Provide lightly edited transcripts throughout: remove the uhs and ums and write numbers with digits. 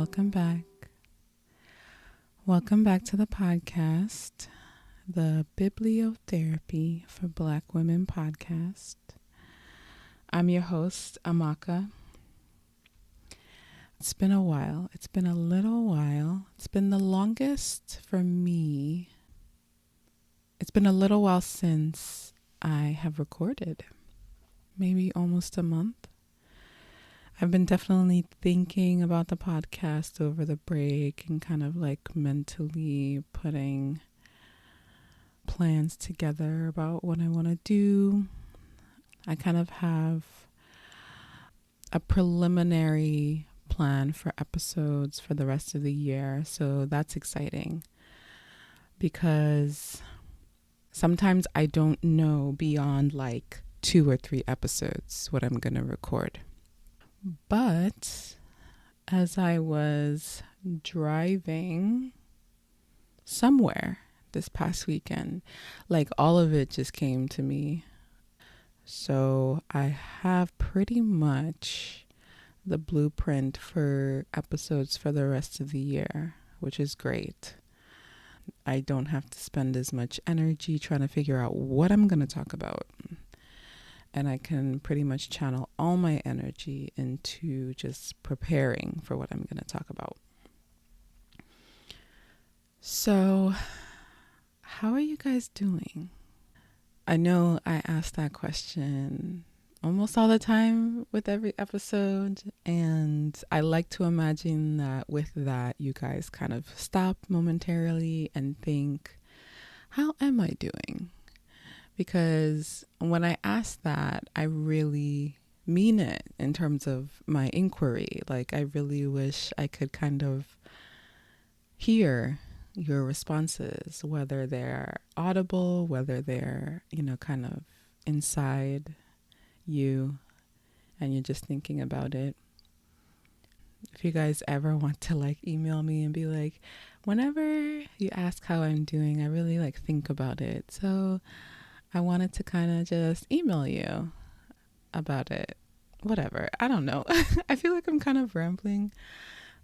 welcome back. Welcome back to the podcast, the Bibliotherapy for Black Women podcast. I'm your host, Amaka. It's been a while. It's been a little while. It's been the longest for me. It's been a little while since I have recorded. Maybe almost a month. I've been definitely thinking about the podcast over the break and kind of like mentally putting plans together about what I want to do. I kind of have a preliminary plan for episodes for the rest of the year. So that's exciting because sometimes I don't know beyond like 2 or 3 episodes what I'm going to record. But as I was driving somewhere this past weekend, like all of it just came to me. So I have pretty much the blueprint for episodes for the rest of the year, which is great. I don't have to spend as much energy trying to figure out what I'm going to talk about. And I can pretty much channel all my energy into just preparing for what I'm going to talk about. So, how are you guys doing? I know I ask that question almost all the time with every episode. And I like to imagine that with that, you guys kind of stop momentarily and think, how am I doing? Because when I ask that, I really mean it in terms of my inquiry. Like, I really wish I could kind of hear your responses, whether they're audible, whether they're, kind of inside you and you're just thinking about it. If you guys ever want to like email me and be like, whenever you ask how I'm doing, I really like think about it. So I wanted to kind of just email you about it. Whatever. I don't know. I feel like I'm kind of rambling.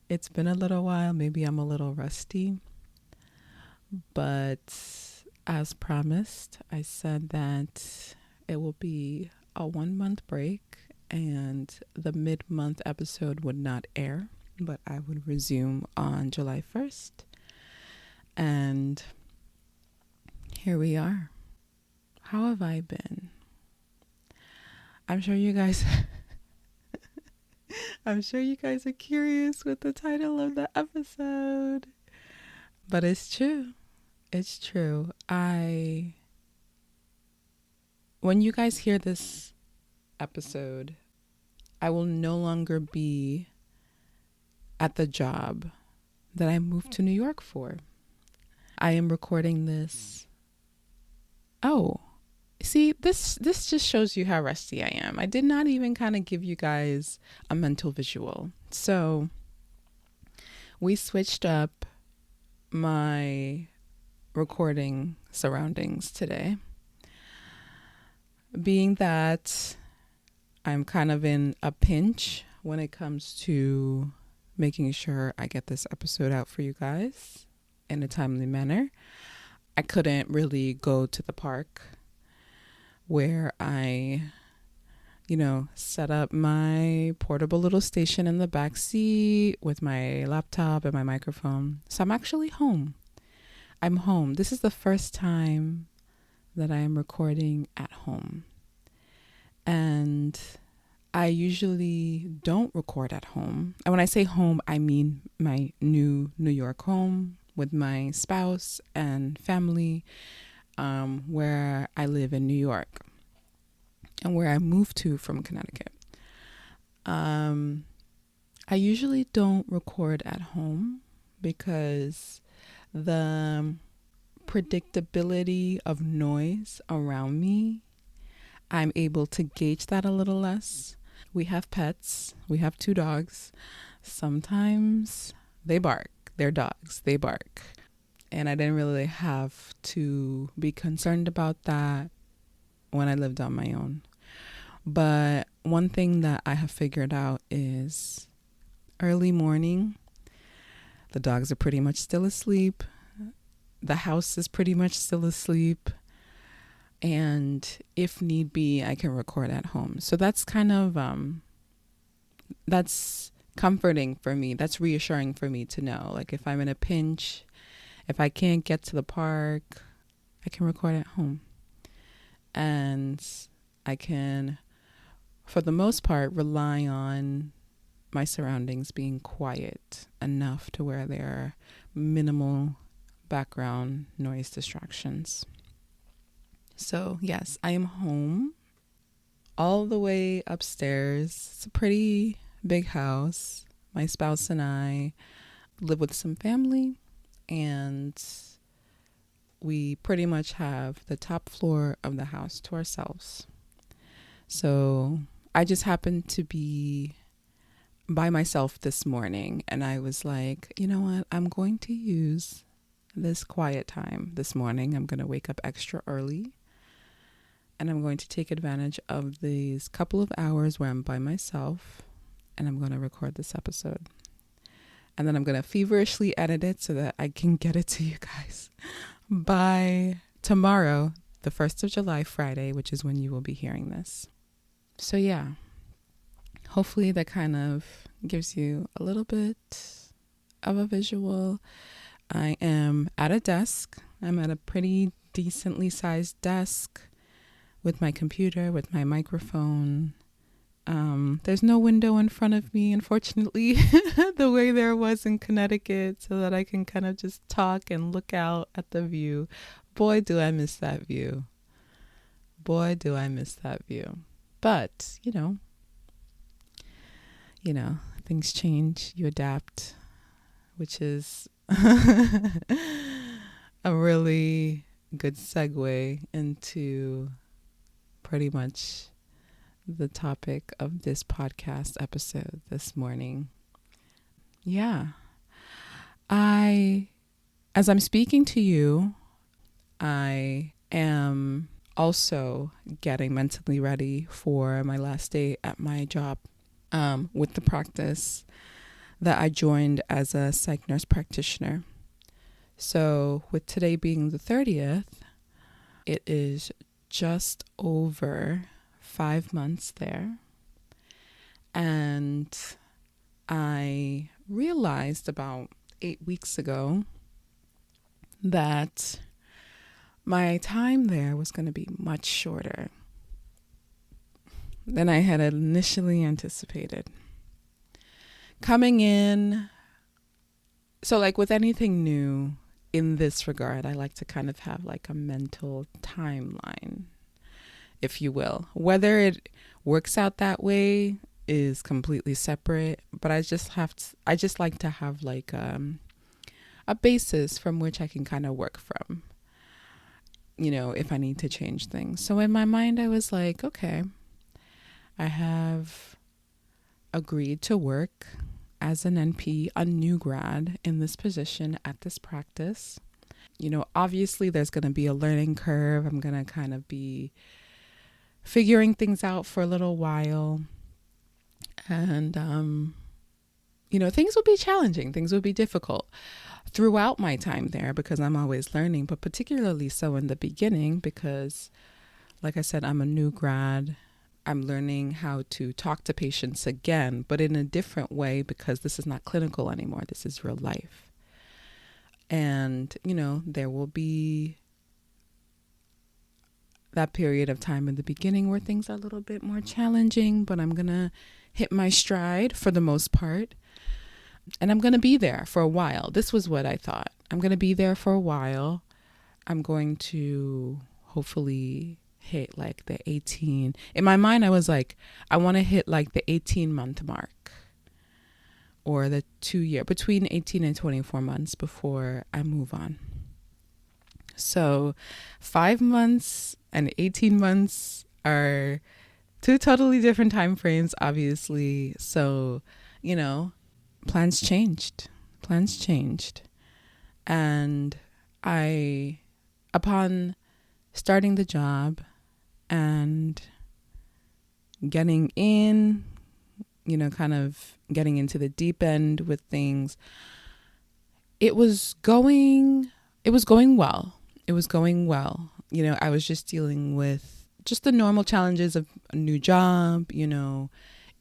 It's been a little while. Maybe I'm a little rusty. But as promised, I said that it will be a 1-month break and the mid-month episode would not air, but I would resume on July 1st. And here we are. How have I been? I'm sure you guys are curious with the title of the episode. But it's true. It's true. When you guys hear this episode, I will no longer be at the job that I moved to New York for. I am recording this. Oh, see, this just shows you how rusty I am. I did not even kind of give you guys a mental visual. So we switched up my recording surroundings today. Being that I'm kind of in a pinch when it comes to making sure I get this episode out for you guys in a timely manner, I couldn't really go to the park where I, set up my portable little station in the back seat with my laptop and my microphone. So I'm actually home. I'm home. This is the first time that I am recording at home. And I usually don't record at home. And when I say home, I mean my new New York home with my spouse and family, where I live in New York and where I moved to from Connecticut. I usually don't record at home because the predictability of noise around me, I'm able to gauge that a little less. We have pets. We have 2 dogs. Sometimes they bark. They're dogs. They bark. And I didn't really have to be concerned about that when I lived on my own. But one thing that I have figured out is early morning The dogs are pretty much still asleep. The house is pretty much still asleep. And if need be, I can record at home. So that's kind of, that's comforting for me. That's reassuring for me to know. Like if I'm in a pinch, if I can't get to the park, I can record at home. And I can, for the most part, rely on my surroundings being quiet enough to where there are minimal background noise distractions. So yes, I am home all the way upstairs. It's a pretty big house. My spouse and I live with some family, and we pretty much have the top floor of the house to ourselves. So I just happened to be by myself this morning, and I was like, you know what? I'm going to use this quiet time this morning. I'm going to wake up extra early, and I'm going to take advantage of these couple of hours where I'm by myself, and I'm going to record this episode. And then I'm going to feverishly edit it so that I can get it to you guys by tomorrow, the 1st of July, Friday, which is when you will be hearing this. So yeah, hopefully that kind of gives you a little bit of a visual. I am at a desk. I'm at a pretty decently sized desk with my computer, with my microphone. There's no window in front of me, unfortunately, the way there was in Connecticut, so that I can kind of just talk and look out at the view. Boy, do I miss that view. Boy, do I miss that view. But, you know, things change, you adapt, which is a really good segue into pretty much the topic of this podcast episode this morning. Yeah. As I'm speaking to you, I am also getting mentally ready for my last day at my job, with the practice that I joined as a psych nurse practitioner. So with today being the 30th, it is just over 5 months there. And I realized about 8 weeks ago that my time there was going to be much shorter than I had initially anticipated. Coming in, so like with anything new in this regard, I like to kind of have like a mental timeline, if you will. Whether it works out that way is completely separate, but I just like to have like a basis from which I can kind of work from, if I need to change things. So in my mind, I was like, okay, I have agreed to work as an NP, a new grad in this position at this practice. Obviously there's going to be a learning curve. I'm going to kind of be figuring things out for a little while. And, things will be challenging. Things will be difficult throughout my time there because I'm always learning, but particularly so in the beginning because, like I said, I'm a new grad. I'm learning how to talk to patients again, but in a different way because this is not clinical anymore. This is real life. And, there will be that period of time in the beginning where things are a little bit more challenging, but I'm going to hit my stride for the most part. And I'm going to be there for a while. This was what I thought. I'm going to be there for a while. I'm going to hopefully hit like the 18. In my mind, I was like, I want to hit like the 18-month mark or the 2 year, between 18 and 24 months before I move on. So 5 months and 18 months are two totally different time frames, obviously. So, plans changed. And upon starting the job and getting in, kind of getting into the deep end with things, it was going it was going well. It was going well. I was just dealing with just the normal challenges of a new job,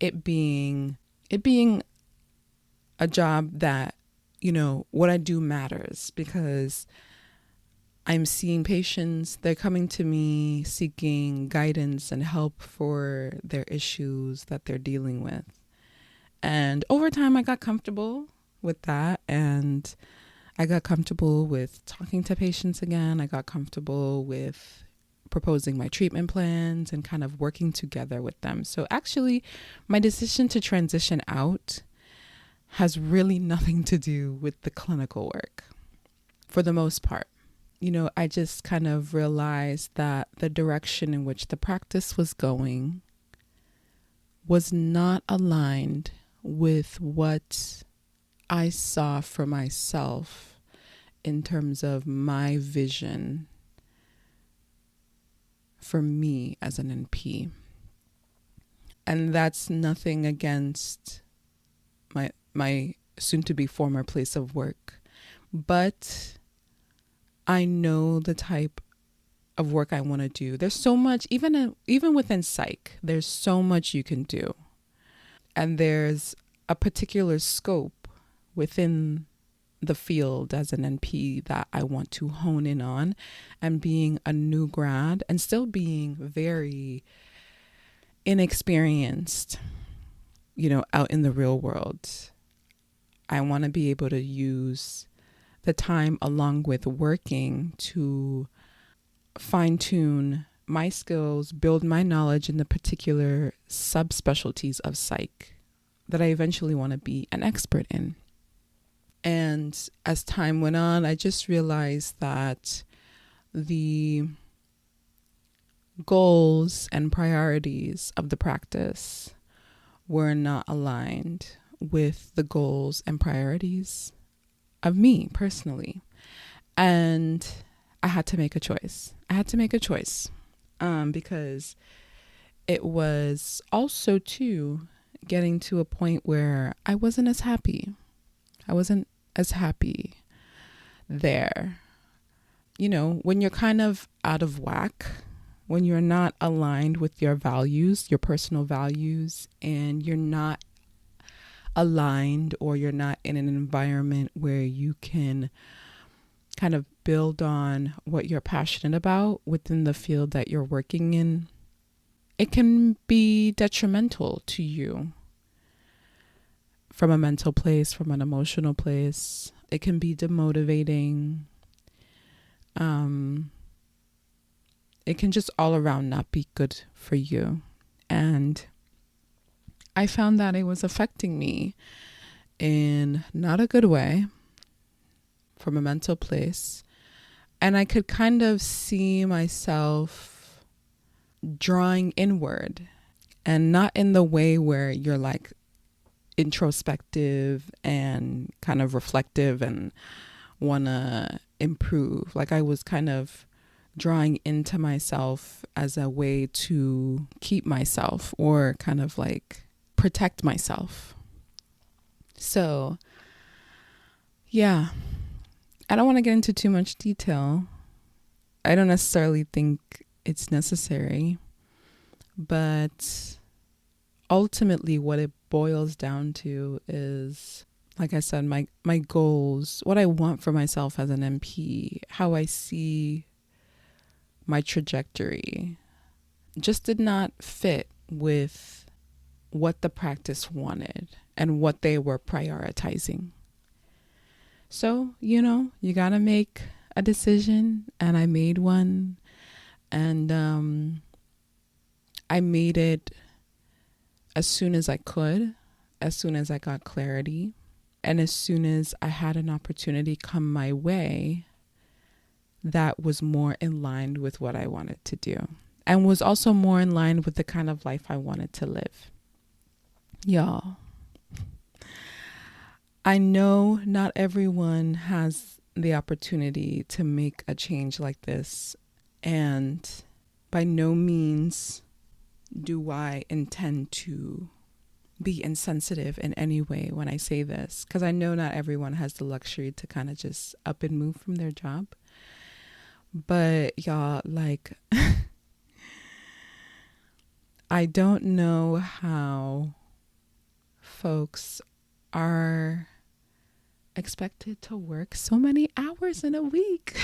it being a job that, what I do matters, because I'm seeing patients. They're coming to me seeking guidance and help for their issues that they're dealing with. And over time, I got comfortable with that. And I got comfortable with talking to patients again. I got comfortable with proposing my treatment plans and kind of working together with them. So actually, my decision to transition out has really nothing to do with the clinical work for the most part. I just kind of realized that the direction in which the practice was going was not aligned with what I saw for myself in terms of my vision for me as an NP. And that's nothing against my soon-to-be former place of work. But I know the type of work I want to do. There's so much, even within psych, there's so much you can do. And there's a particular scope within the field as an NP that I want to hone in on. And being a new grad and still being very inexperienced, out in the real world, I want to be able to use the time along with working to fine-tune my skills, build my knowledge in the particular subspecialties of psych that I eventually want to be an expert in. And as time went on, I just realized that the goals and priorities of the practice were not aligned with the goals and priorities of me personally. And I had to make a choice. Because it was also too getting to a point where I wasn't as happy there. When you're kind of out of whack, when you're not aligned with your values, your personal values, and you're not aligned, or you're not in an environment where you can kind of build on what you're passionate about within the field that you're working in, it can be detrimental to you from a mental place, from an emotional place. It can be demotivating. It can just all around not be good for you. And I found that it was affecting me in not a good way from a mental place. And I could kind of see myself drawing inward, and not in the way where you're like introspective and kind of reflective and want to improve. Like I was kind of drawing into myself as a way to keep myself, or kind of like protect myself. So, yeah, I don't want to get into too much detail. I don't necessarily think it's necessary, but ultimately what it boils down to is, like I said, my goals, what I want for myself as an NP, how I see my trajectory, just did not fit with what the practice wanted and what they were prioritizing. So, you gotta make a decision, and I made one, and I made it as soon as I could, as soon as I got clarity, and as soon as I had an opportunity come my way that was more in line with what I wanted to do, and was also more in line with the kind of life I wanted to live. Y'all, I know not everyone has the opportunity to make a change like this, and by no means do I intend to be insensitive in any way when I say this, because I know not everyone has the luxury to kind of just up and move from their job. But y'all, like, I don't know how folks are expected to work so many hours in a week.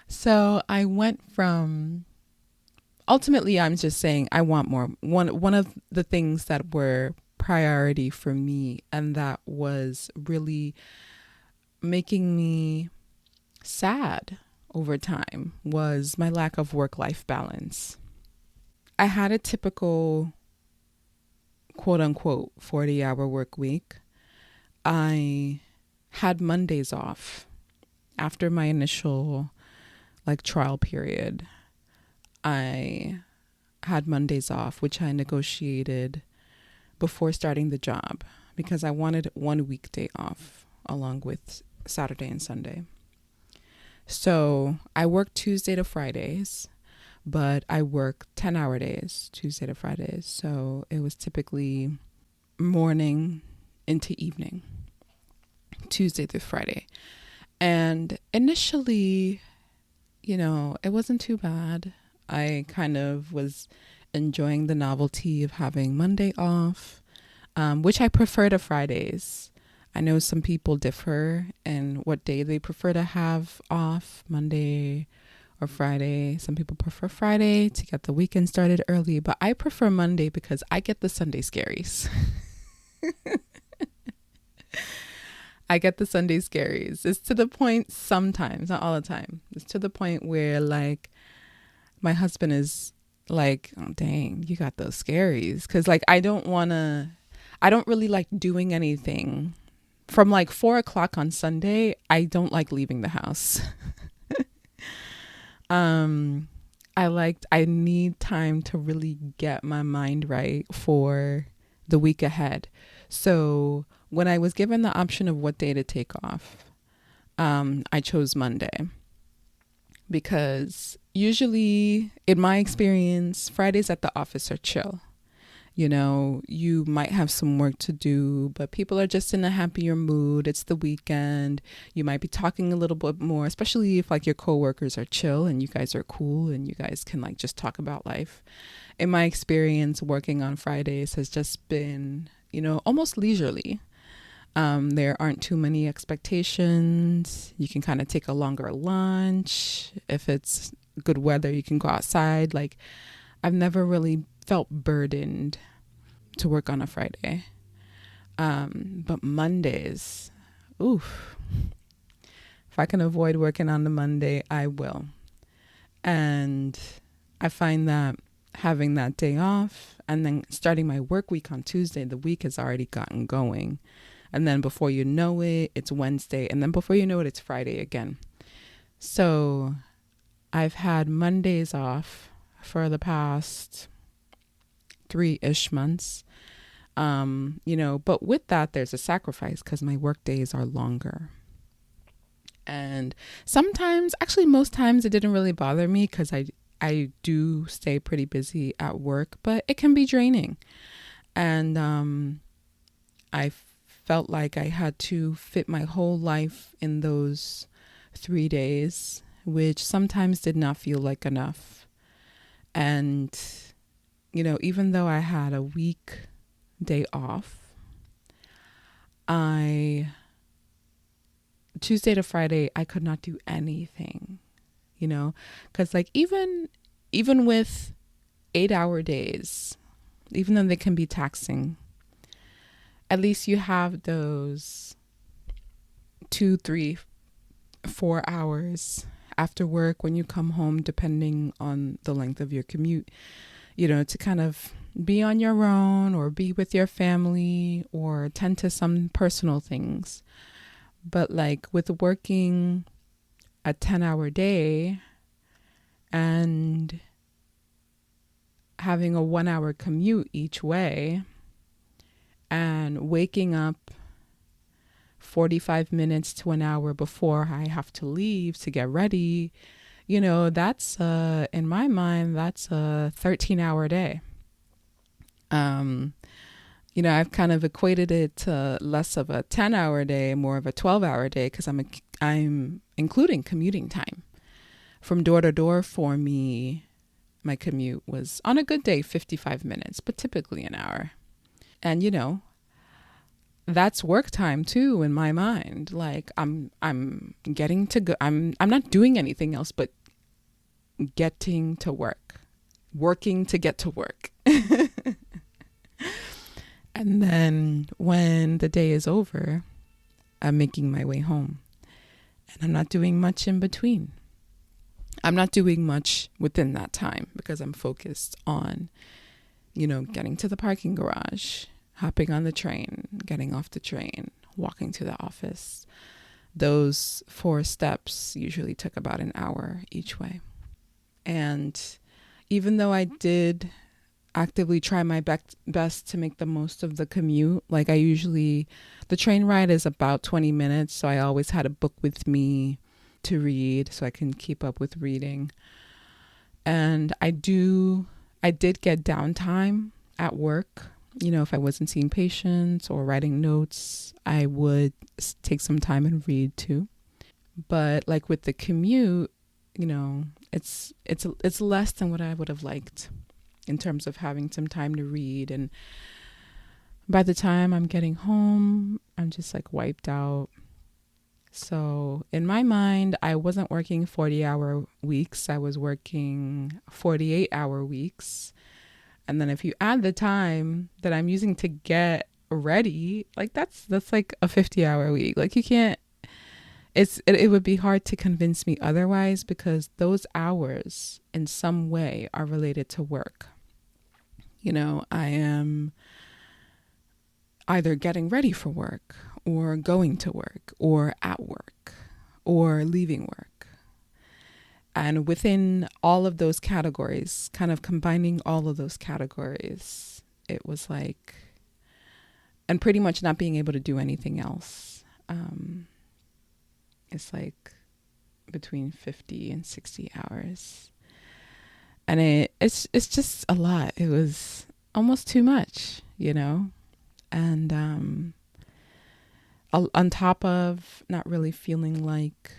So I went from, ultimately, I'm just saying I want more. One of the things that were priority for me and that was really making me sad over time was my lack of work-life balance. I had a typical quote unquote 40-hour work week. I had Mondays off after my initial trial period. I had Mondays off, which I negotiated before starting the job because I wanted one weekday off along with Saturday and Sunday. So I worked Tuesday to Fridays, but I work 10-hour days, Tuesday to Fridays. So it was typically morning into evening, Tuesday through Friday. And initially, it wasn't too bad. I kind of was enjoying the novelty of having Monday off, which I prefer to Fridays. I know some people differ in what day they prefer to have off, Monday or Friday. Some people prefer Friday to get the weekend started early, but I prefer Monday because I get the Sunday scaries. I get the Sunday scaries. It's to the point sometimes, not all the time. It's to the point where my husband is like, oh, dang, you got those scaries. Cause I don't really like doing anything from 4:00 on Sunday. I don't like leaving the house. I need time to really get my mind right for the week ahead. So when I was given the option of what day to take off, I chose Monday because usually in my experience, Fridays at the office are chill. You might have some work to do, but people are just in a happier mood. It's the weekend. You might be talking a little bit more, especially if your coworkers are chill and you guys are cool and you guys can just talk about life. In my experience, working on Fridays has just been, almost leisurely. There aren't too many expectations. You can kind of take a longer lunch. If it's good weather, you can go outside. I've never really felt burdened to work on a Friday. But Mondays, oof. If I can avoid working on the Monday, I will. And I find that having that day off and then starting my work week on Tuesday, the week has already gotten going. And then before you know it, it's Wednesday. And then before you know it, it's Friday again. So I've had Mondays off for the past 3-ish months. But with that, there's a sacrifice because my work days are longer. And sometimes, actually most times it didn't really bother me because I do stay pretty busy at work, but it can be draining. And I felt like I had to fit my whole life in those 3 days, which sometimes did not feel like enough. And, even though I had a weekday off, Tuesday to Friday, I could not do anything, because even with 8-hour days, even though they can be taxing, at least you have those 2, 3, 4 hours after work when you come home, depending on the length of your commute, to kind of be on your own or be with your family or tend to some personal things. But with working a 10-hour day and having a 1-hour commute each way and waking up 45 minutes to an hour before I have to leave to get ready, that's in my mind, that's a 13-hour day. I've kind of equated it to less of a 10-hour day, more of a 12-hour day, because I'm including commuting time. From door to door for me, my commute was on a good day 55 minutes, but typically an hour. And that's work time too in my mind. Like I'm getting to go. I'm not doing anything else but getting to work, working to get to work. And then when the day is over, I'm making my way home, and I'm not doing much in between. I'm not doing much within that time because I'm focused on, getting to the parking garage, hopping on the train, getting off the train, walking to the office. Those 4 steps usually took about an hour each way. And even though I did actively try my best to make the most of the commute, like the train ride is about 20 minutes, so I always had a book with me to read so I can keep up with reading. And I did get downtime at work. If I wasn't seeing patients or writing notes, I would take some time and read too. But like with the commute, it's less than what I would have liked in terms of having some time to read. And by the time I'm getting home, I'm just like wiped out. So in my mind, I wasn't working 40-hour weeks. I was working 48-hour weeks. And then if you add the time that I'm using to get ready, like that's like a 50-hour week. Like you can't, it would be hard to convince me otherwise, because those hours in some way are related to work. I am either getting ready for work or going to work or at work or leaving work. And within all of those categories, kind of combining all of those categories, it was like, and pretty much not being able to do anything else. It's like between 50 and 60 hours. And it's just a lot. It was almost too much, and on top of not really feeling like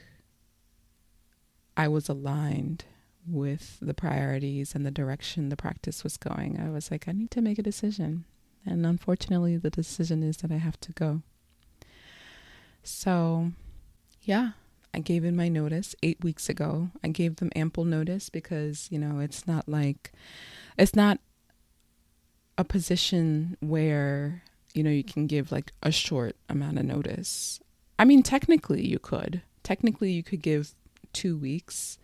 I was aligned with the priorities and the direction the practice was going, I was like, I need to make a decision. And unfortunately, the decision is that I have to go. So, yeah, I gave in my notice 8 weeks ago. I gave them ample notice because, it's not a position where, you can give like a short amount of notice. I mean, technically you could give 2 weeks,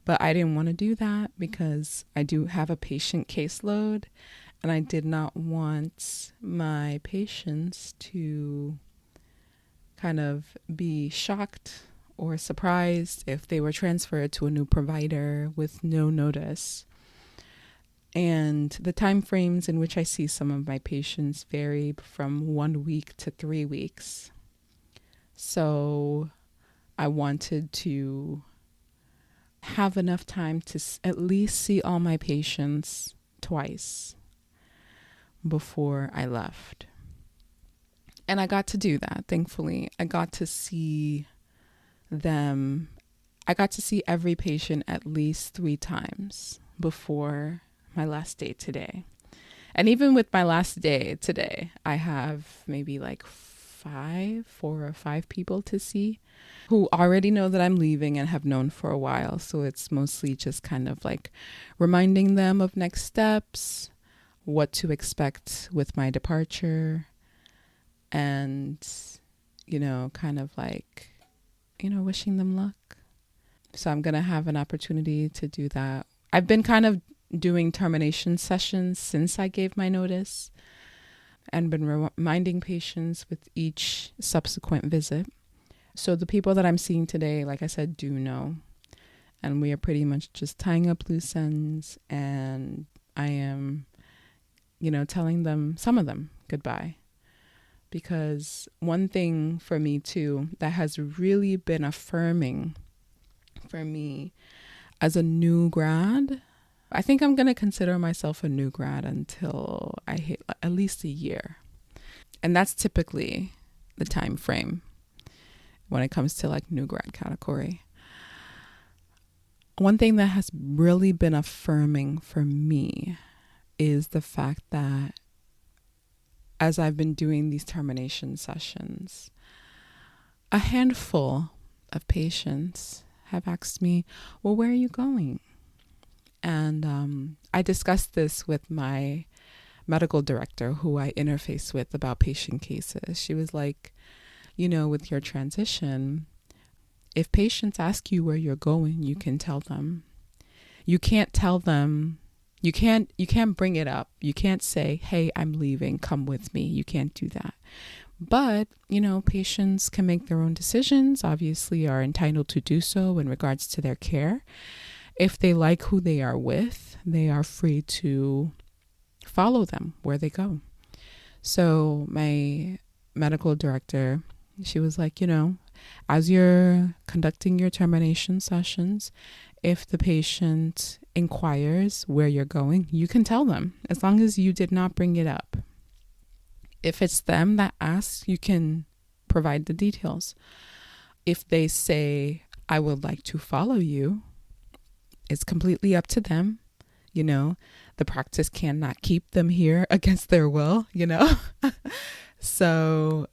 but I didn't want to do that because I do have a patient caseload, and I did not want my patients to kind of be shocked or surprised if they were transferred to a new provider with no notice. And the time frames in which I see some of my patients vary from 1 week to 3 weeks. So I wanted to have enough time to at least see all my patients twice before I left. And I got to do that, thankfully. I got to see every patient at least 3 times before my last day today. And even with my last day today, I have maybe like 4 or 5 people to see who already know that I'm leaving and have known for a while. So it's mostly just kind of like reminding them of next steps, what to expect with my departure, and, kind of like, wishing them luck. So I'm going to have an opportunity to do that. I've been kind of doing termination sessions since I gave my notice, and been reminding patients with each subsequent visit. So the people that I'm seeing today, like I said, do know. And we are pretty much just tying up loose ends, and I am, telling them, some of them, goodbye. Because one thing for me too that has really been affirming for me as a new grad I think I'm going to consider myself a new grad until I hit at least a year. And that's typically the time frame when it comes to like new grad category. One thing that has really been affirming for me is the fact that as I've been doing these termination sessions, a handful of patients have asked me, well, where are you going? And I discussed this with my medical director who I interface with about patient cases. She was like, with your transition, if patients ask you where you're going, you can tell them. You can't tell them, you can't bring it up. You can't say, hey, I'm leaving, come with me. You can't do that. But, patients can make their own decisions, obviously are entitled to do so in regards to their care. If they like who they are with, they are free to follow them where they go. So my medical director, she was like, as you're conducting your termination sessions, if the patient inquires where you're going, you can tell them, as long as you did not bring it up. If it's them that asks, you can provide the details. If they say, I would like to follow you, it's completely up to them. The practice cannot keep them here against their will, So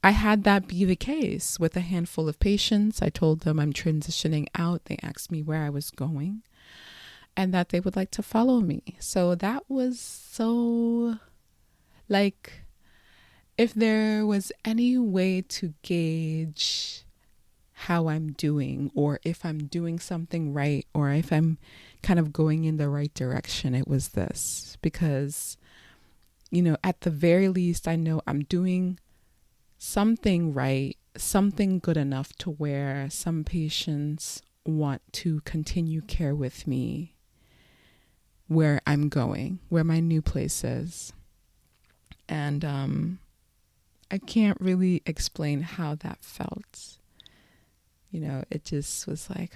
I had that be the case with a handful of patients. I told them I'm transitioning out. They asked me where I was going and that they would like to follow me. So that was so, like, if there was any way to gauge how I'm doing, or if I'm doing something right, or if I'm kind of going in the right direction, it was this. Because, at the very least, I know I'm doing something right, something good enough to where some patients want to continue care with me where I'm going, where my new place is. And I can't really explain how that felt. It just was like,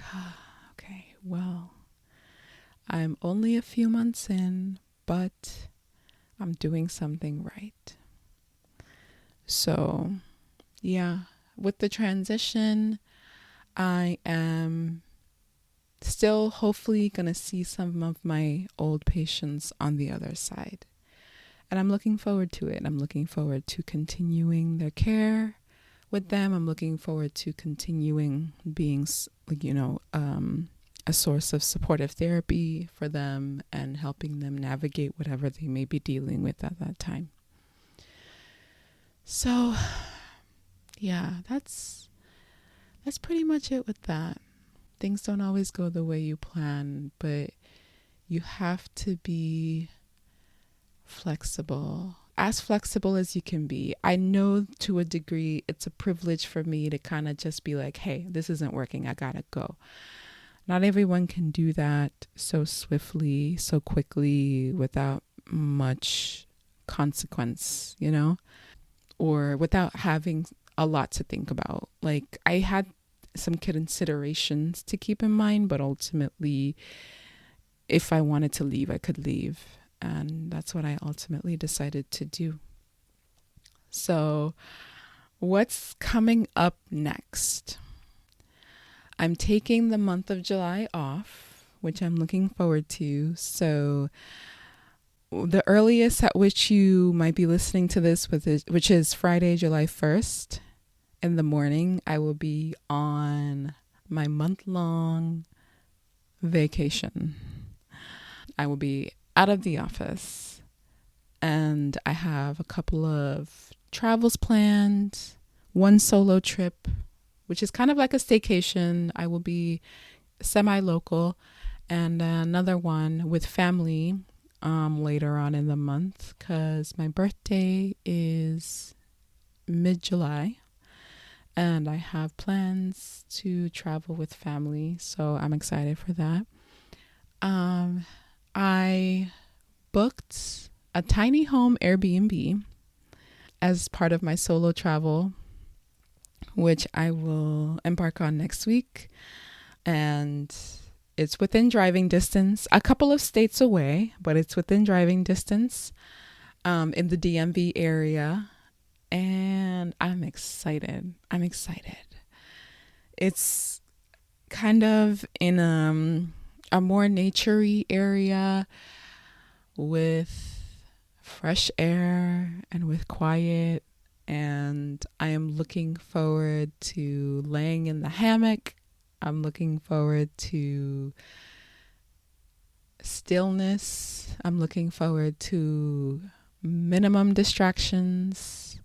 okay, well, I'm only a few months in, but I'm doing something right. So, yeah, with the transition, I am still hopefully going to see some of my old patients on the other side. And I'm looking forward to it. I'm looking forward to continuing their care with them. I'm looking forward to continuing being, a source of supportive therapy for them and helping them navigate whatever they may be dealing with at that time. So, yeah, that's pretty much it with that. Things don't always go the way you plan, but you have to be flexible, as flexible as you can be. I know to a degree it's a privilege for me to kind of just be like, hey, this isn't working, I gotta go. Not everyone can do that so swiftly, so quickly, without much consequence, or without having a lot to think about. Like, I had some considerations to keep in mind, but ultimately, if I wanted to leave, I could leave. And that's what I ultimately decided to do. So, what's coming up next? I'm taking the month of July off, which I'm looking forward to. So, the earliest at which you might be listening to this, which is Friday, July 1st in the morning, I will be on my month-long vacation. I will be out of the office, and I have a couple of travels planned, one solo trip, which is kind of like a staycation. I will be semi-local, and another one with family later on in the month, because my birthday is mid-July and I have plans to travel with family, so I'm excited for that. I booked a tiny home Airbnb as part of my solo travel, which I will embark on next week. And It's within driving distance, a couple of states away, but it's within driving distance, in the DMV area. And I'm excited. It's kind of in a more naturey area with fresh air and with quiet. And I am looking forward to laying in the hammock. I'm looking forward to stillness. I'm looking forward to minimum distractions,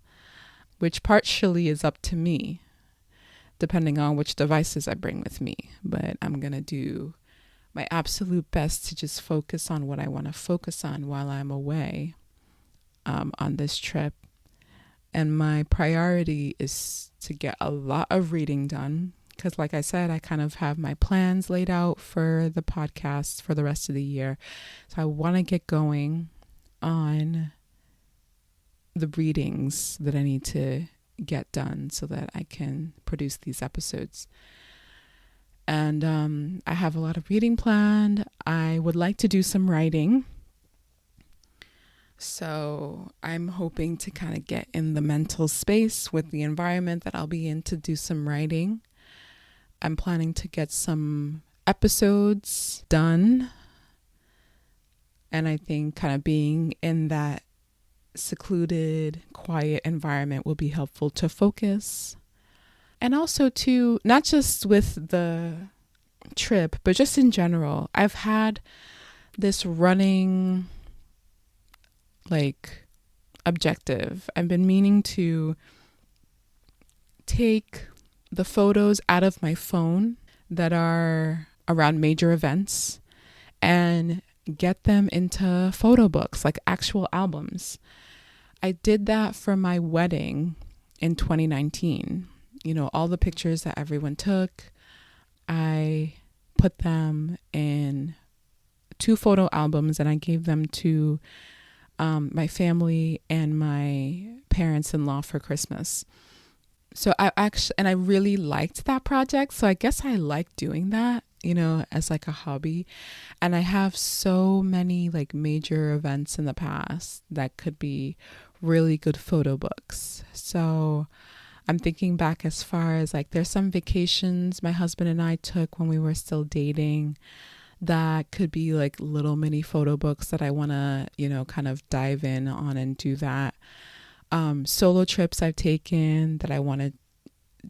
which partially is up to me, depending on which devices I bring with me. But I'm going to do my absolute best to just focus on what I want to focus on while I'm away on this trip. And my priority is to get a lot of reading done. Because like I said, I kind of have my plans laid out for the podcast for the rest of the year. So I want to get going on the readings that I need to get done so that I can produce these episodes. And I have a lot of reading planned. I would like to do some writing. So I'm hoping to kind of get in the mental space with the environment that I'll be in to do some writing. I'm planning to get some episodes done. And I think kind of being in that secluded, quiet environment will be helpful to focus. And also to, not just with the trip, but just in general, I've had this running objective. I've been meaning to take the photos out of my phone that are around major events and get them into photo books, like actual albums. I did that for my wedding in 2019. All the pictures that everyone took, I put them in 2 photo albums and I gave them to my family and my parents-in-law for Christmas. So I really liked that project. So I guess I like doing that, as like a hobby. And I have so many major events in the past that could be really good photo books. So I'm thinking back as far as there's some vacations my husband and I took when we were still dating that could be little mini photo books that I want to, kind of dive in on and do that. Solo trips I've taken that I want to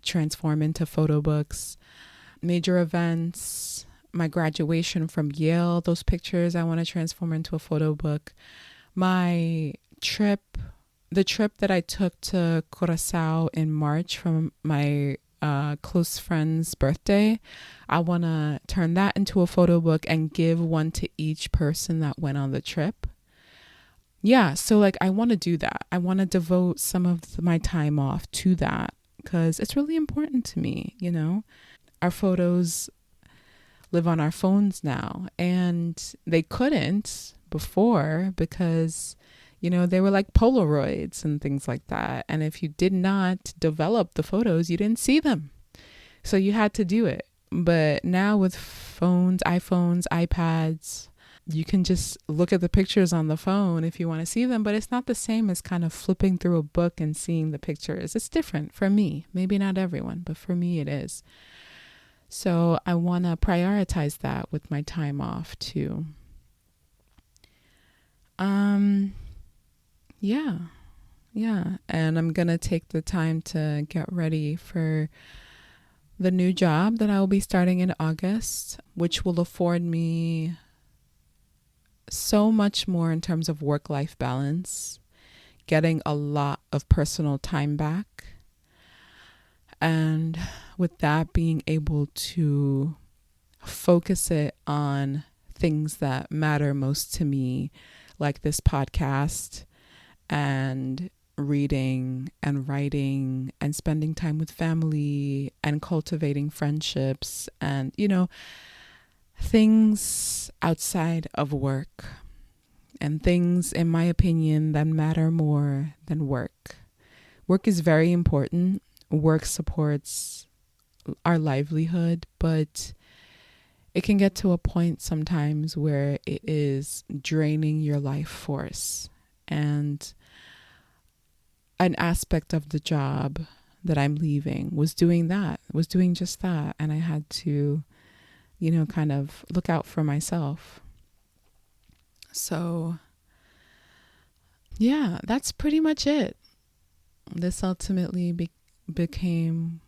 transform into photo books. Major events, my graduation from Yale, those pictures I want to transform into a photo book. My trip, the trip that I took to Curacao in March from my close friend's birthday, I want to turn that into a photo book and give one to each person that went on the trip. Yeah, so I want to do that. I want to devote some of my time off to that because it's really important to me, Our photos live on our phones now, and they couldn't before because they were like Polaroids and things like that. And if you did not develop the photos, you didn't see them. So you had to do it. But now with phones, iPhones, iPads, you can just look at the pictures on the phone if you want to see them. But it's not the same as kind of flipping through a book and seeing the pictures. It's different for me. Maybe not everyone, but for me it is. So I want to prioritize that with my time off too. Yeah. And I'm going to take the time to get ready for the new job that I will be starting in August, which will afford me so much more in terms of work-life balance, getting a lot of personal time back. And with that, being able to focus it on things that matter most to me, like this podcast and reading and writing and spending time with family and cultivating friendships and, things outside of work and things, in my opinion, that matter more than work. Work is very important. Work supports our livelihood, but it can get to a point sometimes where it is draining your life force. And an aspect of the job that I'm leaving was doing just that. And I had to, kind of look out for myself. So, yeah, that's pretty much it. This ultimately became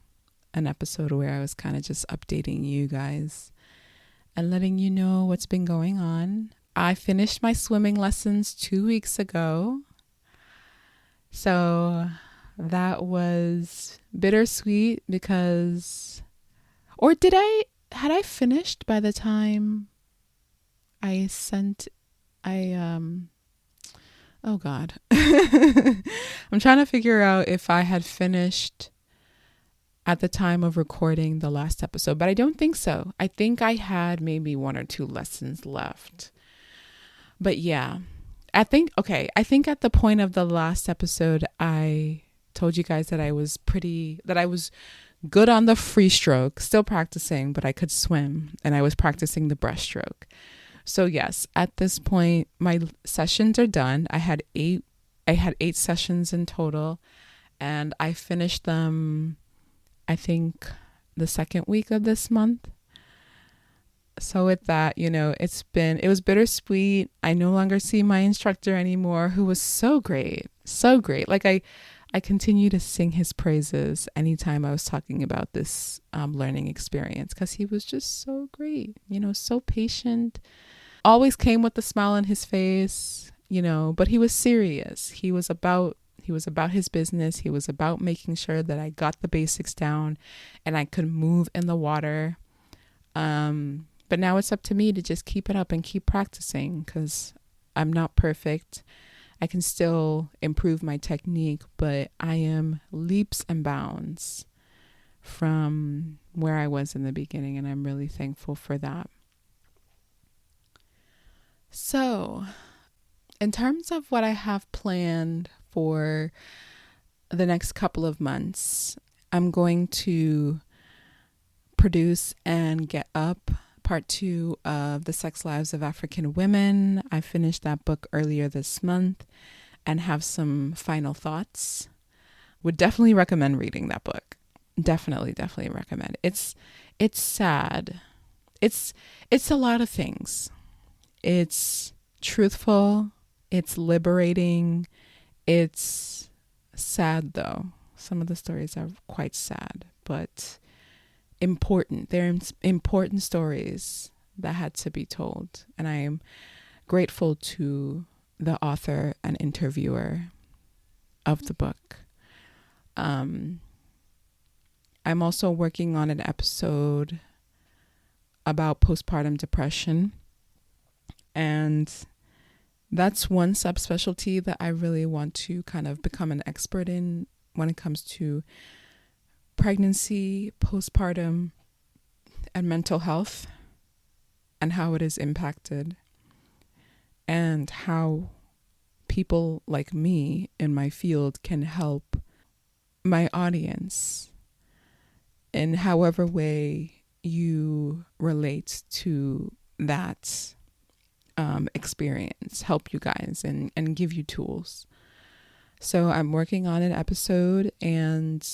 an episode where I was kind of just updating you guys and letting you know what's been going on. I finished my swimming lessons 2 weeks ago. So that was bittersweet because, or had I finished by the time oh God. I'm trying to figure out if I had finished at the time of recording the last episode, but I don't think so. I think I had maybe 1 or 2 lessons left. But yeah, I think at the point of the last episode, I told you guys that I was good on the free stroke, still practicing, but I could swim and I was practicing the breaststroke. So yes, at this point, my sessions are done. I had 8 sessions in total, and I finished them, I think, the second week of this month. So with that, it was bittersweet. I no longer see my instructor anymore, who was so great. Like I continue to sing his praises anytime I was talking about this learning experience, because he was just so great, so patient, always came with a smile on his face, but he was serious. He was about his business. He was about making sure that I got the basics down and I could move in the water. But now it's up to me to just keep it up and keep practicing, because I'm not perfect. I can still improve my technique, but I am leaps and bounds from where I was in the beginning, and I'm really thankful for that. So, in terms of what I have planned for the next couple of months, I'm going to produce and get up part 2 of The Sex Lives of African Women. I finished that book earlier this month and have some final thoughts. Would definitely recommend reading that book. Definitely recommend. It's sad. It's a lot of things. It's truthful. It's liberating. It's sad though. Some of the stories are quite sad, but important. They're important stories that had to be told. And I am grateful to the author and interviewer of the book. I'm also working on an episode about postpartum depression. And that's one subspecialty that I really want to kind of become an expert in when it comes to pregnancy, postpartum, and mental health, and how it is impacted, and how people like me in my field can help my audience in however way you relate to that experience, help you guys and give you tools. So I'm working on an episode, and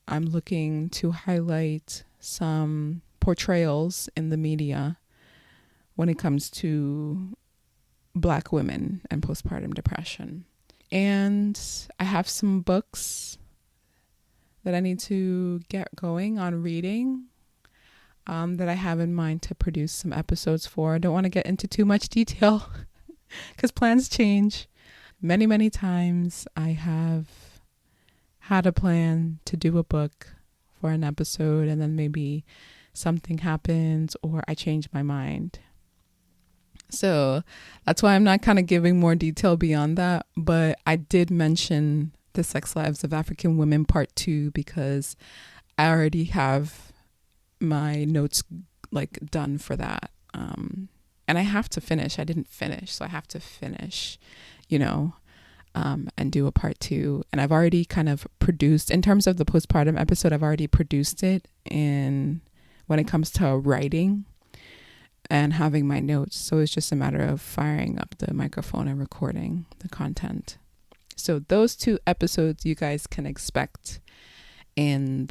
I'm looking to highlight some portrayals in the media when it comes to Black women and postpartum depression. And I have some books that I need to get going on reading that I have in mind to produce some episodes for. I don't want to get into too much detail because plans change. Many, many times I have had a plan to do a book for an episode, and then maybe something happens or I change my mind. So that's why I'm not kind of giving more detail beyond that. But I did mention The Sex Lives of African Women Part 2 because I already have my notes like done for that. And I have to finish. I didn't finish, so I have to finish, and do a part 2. And I've already kind of produced, in terms of the postpartum episode, I've already produced it when it comes to writing. and having my notes. So it's just a matter of firing up the microphone and recording the content. So those 2 episodes you guys can expect in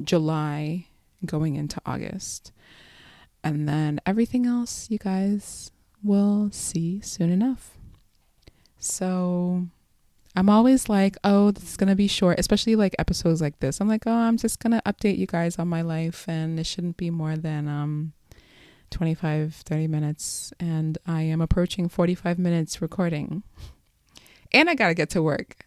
July going into August. And then everything else you guys will see soon enough. So I'm always like, oh, this is going to be short, especially like episodes like this. I'm like, oh, I'm just going to update you guys on my life, and it shouldn't be more than 25, 30 minutes. And I am approaching 45 minutes recording. And I got to get to work.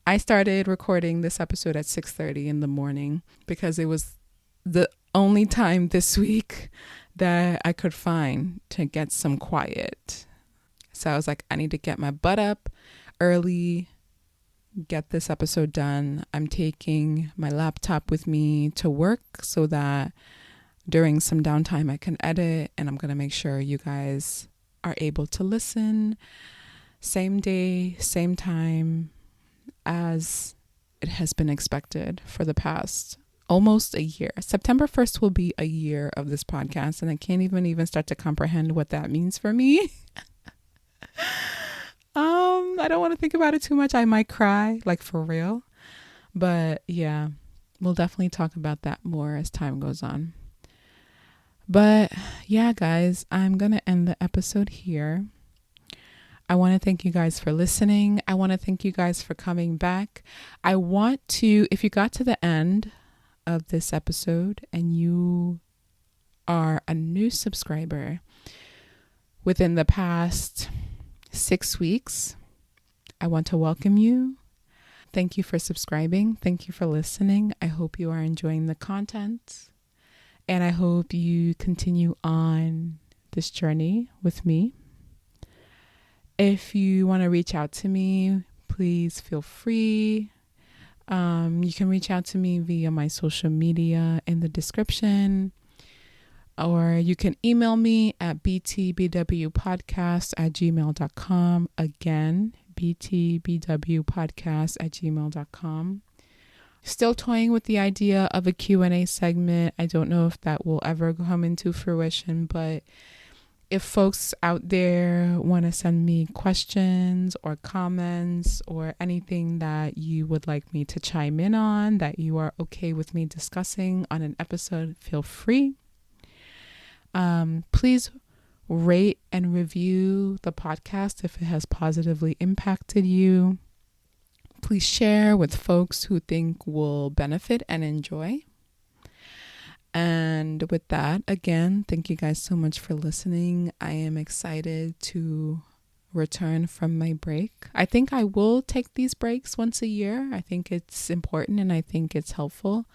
I started recording this episode at 6:30 in the morning because it was the only time this week that I could find to get some quiet. So I was like, I need to get my butt up early, get this episode done. I'm taking my laptop with me to work so that during some downtime I can edit, and I'm going to make sure you guys are able to listen same day, same time as it has been expected for the past almost a year. September 1st will be a year of this podcast, and I can't even start to comprehend what that means for me. I don't want to think about it too much. I might cry, like for real. But yeah, we'll definitely talk about that more as time goes on. But yeah, guys, I'm going to end the episode here. I want to thank you guys for listening. I want to thank you guys for coming back. I want to, if you got to the end of this episode and you are a new subscriber within the past 6 weeks, I want to welcome you. Thank you for subscribing. Thank you for listening. I hope you are enjoying the content, and I hope you continue on this journey with me. If you want to reach out to me, please feel free. You can reach out to me via my social media in the description, or you can email me at btbwpodcast@gmail.com. Again, btbwpodcast@gmail.com. Still toying with the idea of a Q&A segment. I don't know if that will ever come into fruition, but if folks out there want to send me questions or comments or anything that you would like me to chime in on, that you are okay with me discussing on an episode, feel free. Please rate and review the podcast if it has positively impacted you. Please share with folks who think will benefit and enjoy. And with that, again, thank you guys so much for listening. I am excited to return from my break. I think I will take these breaks once a year. I think it's important, and I think it's helpful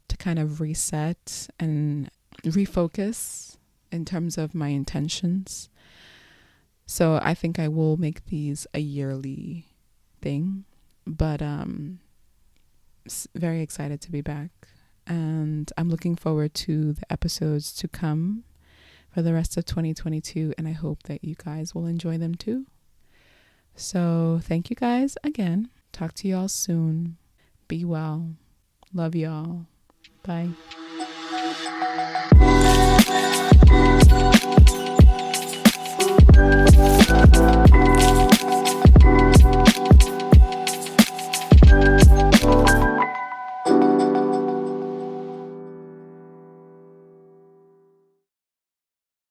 to kind of reset and refocus in terms of my intentions. So I think I will make these a yearly thing, but very excited to be back. And I'm looking forward to the episodes to come for the rest of 2022. And I hope that you guys will enjoy them too. So thank you guys again. Talk to y'all soon. Be well. Love y'all. Bye.